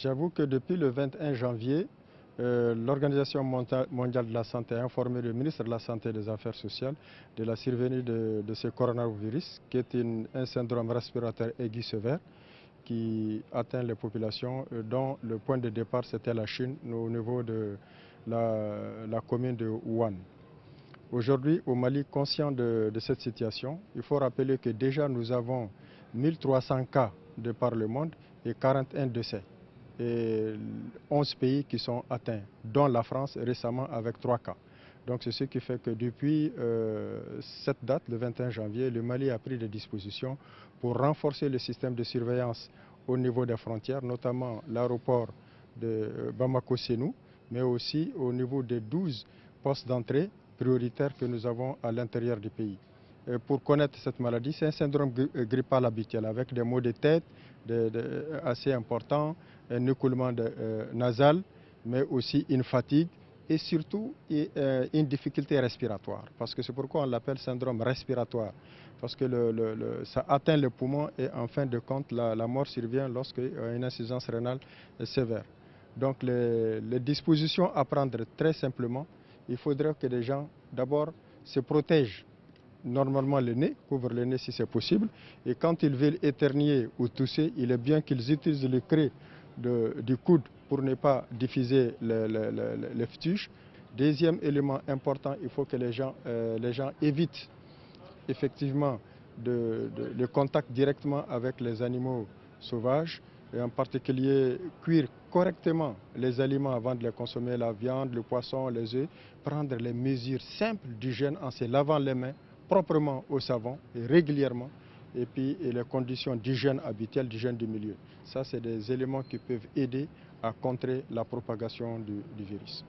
J'avoue que depuis le 21 janvier, l'Organisation mondiale de la santé a informé le ministre de la Santé et des Affaires sociales de la survenue de ce coronavirus, qui est un syndrome respiratoire aigu sévère qui atteint les populations, dont le point de départ c'était la Chine, au niveau de la commune de Wuhan. Aujourd'hui, au Mali, conscient de cette situation, il faut rappeler que déjà nous avons 1300 cas de par le monde et 41 décès. Et 11 pays qui sont atteints, dont la France récemment avec 3 cas. Donc c'est ce qui fait que depuis cette date, le 21 janvier, le Mali a pris des dispositions pour renforcer le système de surveillance au niveau des frontières, notamment l'aéroport de Bamako-Sénou, mais aussi au niveau des 12 postes d'entrée prioritaires que nous avons à l'intérieur du pays. Pour connaître cette maladie, c'est un syndrome grippal habituel avec des maux de tête assez importants, un écoulement nasal, mais aussi une fatigue et surtout une difficulté respiratoire. Parce que c'est pourquoi on l'appelle syndrome respiratoire. Parce que ça atteint le poumon et en fin de compte, la mort survient lorsqu'il y a une insuffisance rénale sévère. Donc les dispositions à prendre très simplement, il faudrait que les gens d'abord se protègent normalement le nez, couvrent le nez si c'est possible, et quand ils veulent éternuer ou tousser, il est bien qu'ils utilisent le creux du coude pour ne pas diffuser les phthuges. Deuxième élément important, il faut que les gens évitent effectivement le contact directement avec les animaux sauvages, et en particulier cuire correctement les aliments avant de les consommer, la viande, le poisson, les œufs, prendre les mesures simples d'hygiène en se lavant les mains proprement au savon et régulièrement, et puis les conditions d'hygiène habituelles, d'hygiène du milieu. Ça, c'est des éléments qui peuvent aider à contrer la propagation du virus.